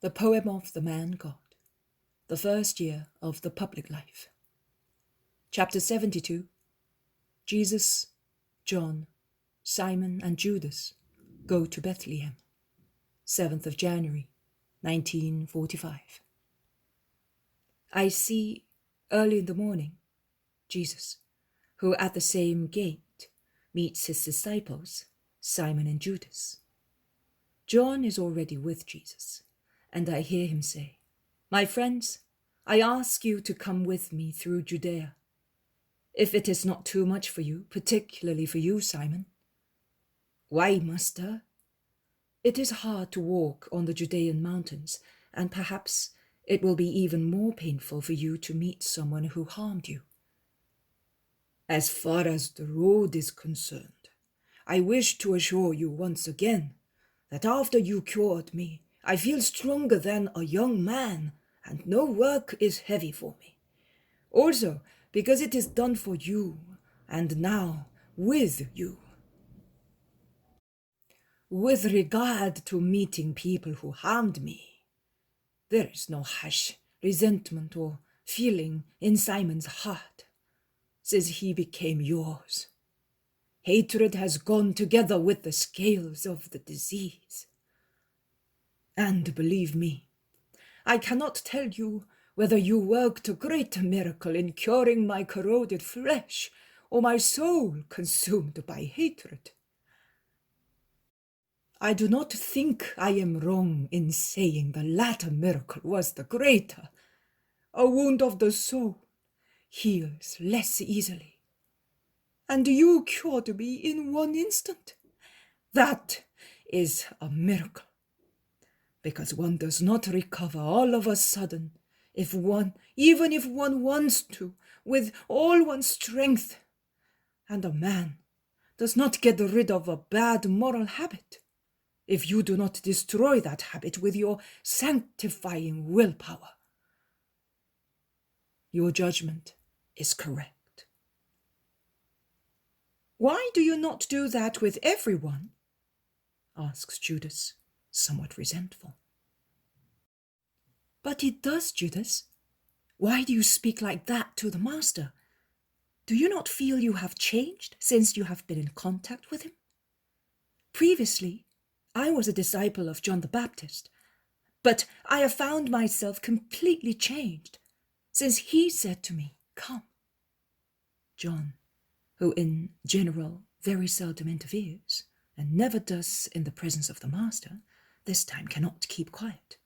The Poem of the Man God, the first year of the public life. Chapter 72. Jesus, John, Simon, and Judas go to Bethlehem. 7th of January, 1945. I see, early in the morning, Jesus, who at the same gate meets his disciples, Simon and Judas. John is already with Jesus, and I hear him say, "My friends, I ask you to come with me through Judea, if it is not too much for you, particularly for you, Simon." "Why, Master?" "It is hard to walk on the Judean mountains, and perhaps it will be even more painful for you to meet someone who harmed you." "As far as the road is concerned, I wish to assure you once again that after you cured me, I feel stronger than a young man, and no work is heavy for me. Also, because it is done for you, and now with you. With regard to meeting people who harmed me, there is no harsh resentment or feeling in Simon's heart since he became yours. Hatred has gone together with the scales of the disease. And believe me, I cannot tell you whether you worked a great miracle in curing my corroded flesh or my soul consumed by hatred. I do not think I am wrong in saying the latter miracle was the greater. A wound of the soul heals less easily. And you cured me in one instant. That is a miracle. Because one does not recover all of a sudden, even if one wants to, with all one's strength. And a man does not get rid of a bad moral habit if you do not destroy that habit with your sanctifying willpower. Your judgment is correct. "Why do you not do that with everyone?" asks Judas, somewhat resentful. "But it does, Judas. Why do you speak like that to the Master? Do you not feel you have changed since you have been in contact with him? Previously, I was a disciple of John the Baptist, but I have found myself completely changed since he said to me, 'Come.'" John, who in general very seldom interferes, and never does in the presence of the Master, this time cannot keep quiet.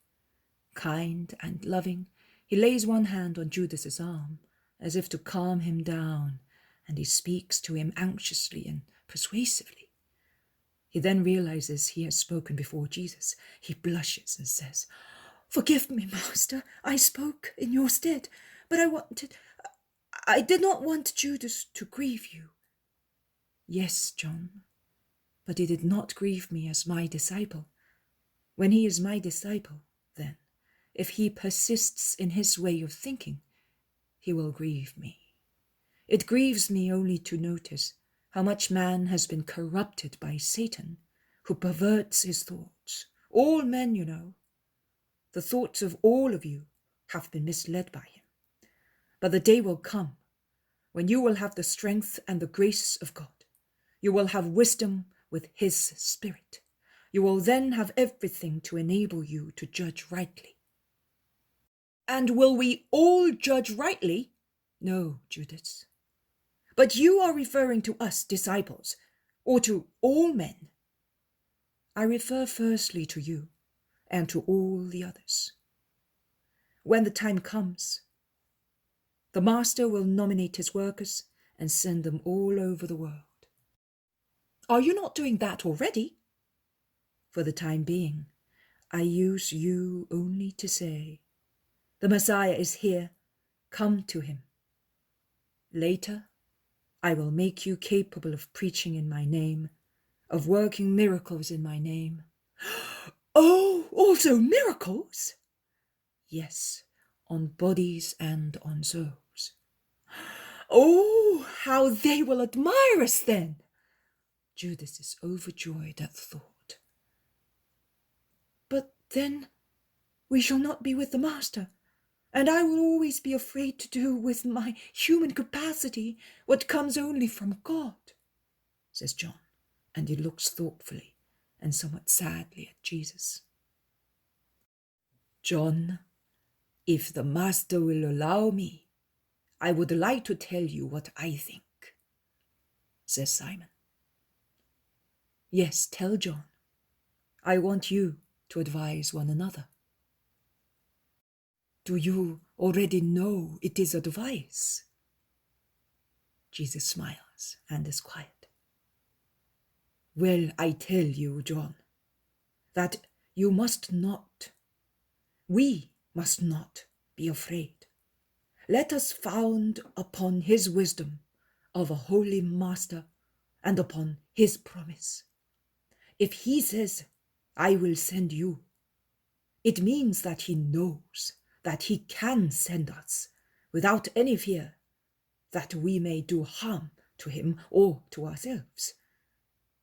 Kind and loving, he lays one hand on Judas's arm, as if to calm him down, and he speaks to him anxiously and persuasively. He then realizes he has spoken before Jesus. He blushes and says, "Forgive me, Master, I spoke in your stead, but I did not want Judas to grieve you." "Yes, John, but he did not grieve me as my disciple. When he is my disciple, then, if he persists in his way of thinking, he will grieve me. It grieves me only to notice how much man has been corrupted by Satan, who perverts his thoughts. All men, you know. The thoughts of all of you have been misled by him. But the day will come when you will have the strength and the grace of God. You will have wisdom with his Spirit. You will then have everything to enable you to judge rightly." "And will we all judge rightly?" "No, Judas. But you are referring to us disciples, or to all men." "I refer firstly to you and to all the others. When the time comes, the Master will nominate his workers and send them all over the world." "Are you not doing that already?" "For the time being, I use you only to say, 'The Messiah is here, come to him.' Later, I will make you capable of preaching in my name, of working miracles in my name." "Oh, also miracles?" "Yes, on bodies and on souls." "Oh, how they will admire us then!" Judas is overjoyed at the thought. "But then we shall not be with the Master, and I will always be afraid to do with my human capacity what comes only from God, says John, and he looks thoughtfully and somewhat sadly at Jesus. John, if the Master will allow me, I would like to tell you what I think, says Simon. Yes, tell John. I want you to advise one another. Do you already know it is advice? Jesus smiles and is quiet. Well, I tell you, John, that you must not, we must not be afraid. Let us found upon his wisdom of a holy Master and upon his promise. If he says, I will send you, it means that he knows that he can send us without any fear that we may do harm to him or to ourselves.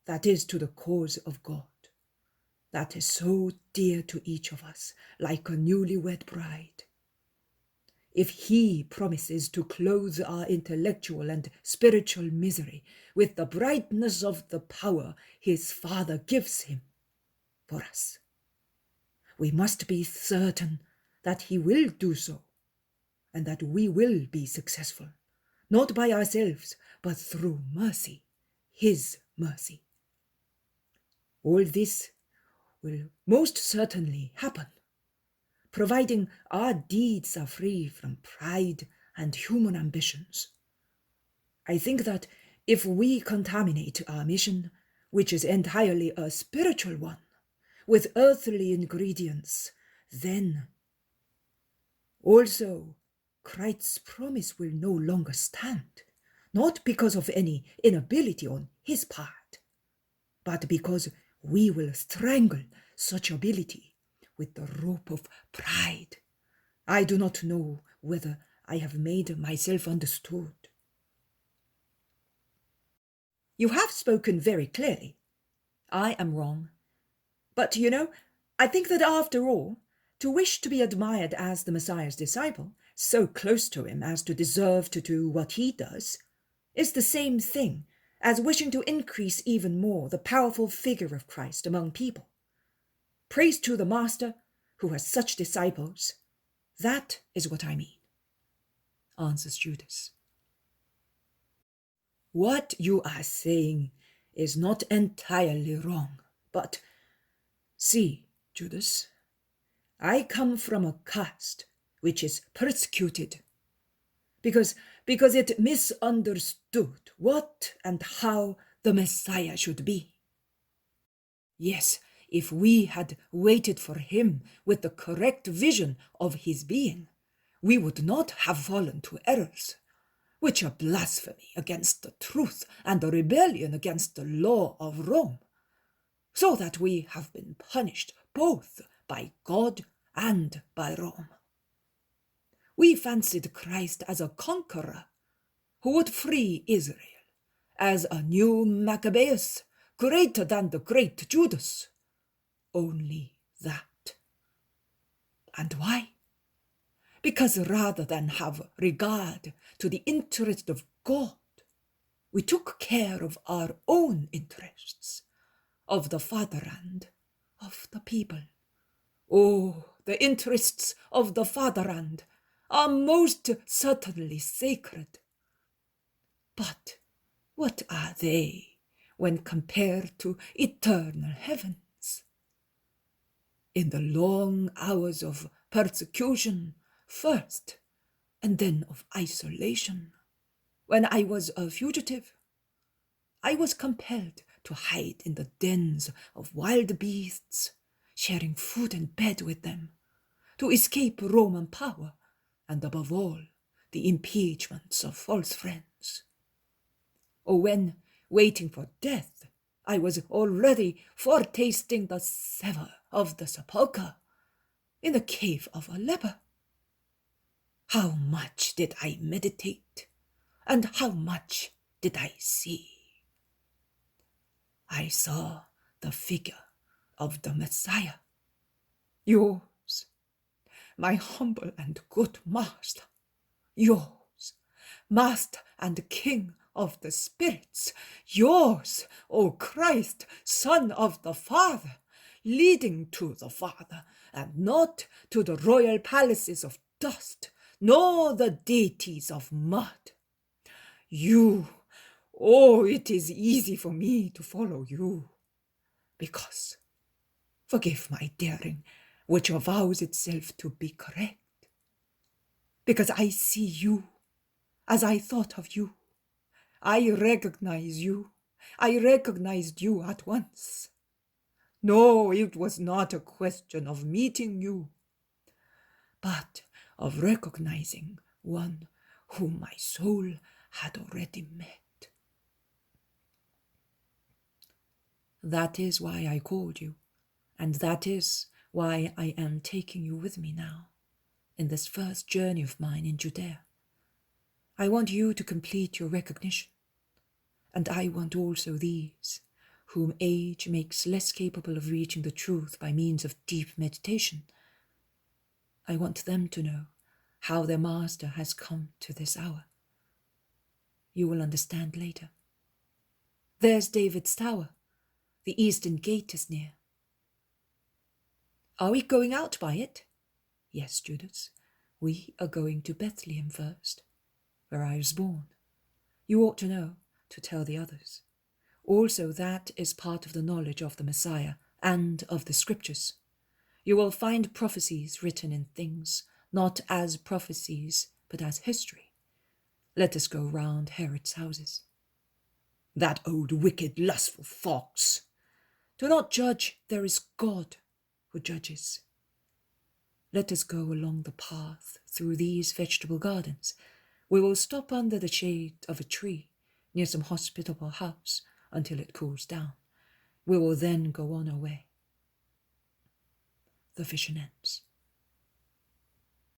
That is to the cause of God. That is so dear to each of us, like a newlywed bride. If he promises to clothe our intellectual and spiritual misery with the brightness of the power his Father gives him for us, we must be certain that he will do so, and that we will be successful, not by ourselves, but through mercy, his mercy. All this will most certainly happen, providing our deeds are free from pride and human ambitions. I think that if we contaminate our mission, which is entirely a spiritual one, with earthly ingredients, then also Christ's promise will no longer stand, not because of any inability on his part, but because we will strangle such ability with the rope of pride. I do not know whether I have made myself understood. You have spoken very clearly. I am wrong. But, I think that after all, to wish to be admired as the Messiah's disciple, so close to him as to deserve to do what he does, is the same thing as wishing to increase even more the powerful figure of Christ among people. Praise to the Master who has such disciples. That is what I mean, answers Judas. What you are saying is not entirely wrong, but see, Judas, I come from a caste which is persecuted because it misunderstood what and how the Messiah should be. Yes, if we had waited for him with the correct vision of his being, we would not have fallen to errors, which are blasphemy against the truth and a rebellion against the law of Rome, so that we have been punished both by God and by Rome. We fancied Christ as a conqueror who would free Israel, as a new Maccabeus, greater than the great Judas. Only that. And why? Because rather than have regard to the interest of God, we took care of our own interests, of the fatherland, of the people. Oh, the interests of the fatherland are most certainly sacred. But what are they when compared to eternal heavens? In the long hours of persecution first, and then of isolation, when I was a fugitive, I was compelled to hide in the dens of wild beasts, sharing food and bed with them, to escape Roman power, and above all, the impeachments of false friends. Or when, waiting for death, I was already foretasting the savour of the sepulchre in the cave of a leper. How much did I meditate, and how much did I see? I saw the figure of the Messiah, yours, my humble and good master, yours, master and king of the spirits, yours, O Christ, Son of the Father, leading to the Father, and not to the royal palaces of dust, nor the deities of mud. You, oh, it is easy for me to follow you, because, forgive my daring, which avows itself to be correct, because I see you as I thought of you. I recognize you. I recognized you at once. No, it was not a question of meeting you, but of recognizing one whom my soul had already met. That is why I called you, and that is why I am taking you with me now, in this first journey of mine in Judea. I want you to complete your recognition, and I want also these, whom age makes less capable of reaching the truth by means of deep meditation. I want them to know how their master has come to this hour. You will understand later. There's David's tower. The eastern gate is near. Are we going out by it? Yes, Judas. We are going to Bethlehem first, where I was born. You ought to know, to tell the others. Also, that is part of the knowledge of the Messiah and of the Scriptures. You will find prophecies written in things, not as prophecies, but as history. Let us go round Herod's houses. That old wicked, lustful fox! Do not judge, there is God who judges. Let us go along the path through these vegetable gardens. We will stop under the shade of a tree near some hospitable house until it cools down. We will then go on our way. The vision ends.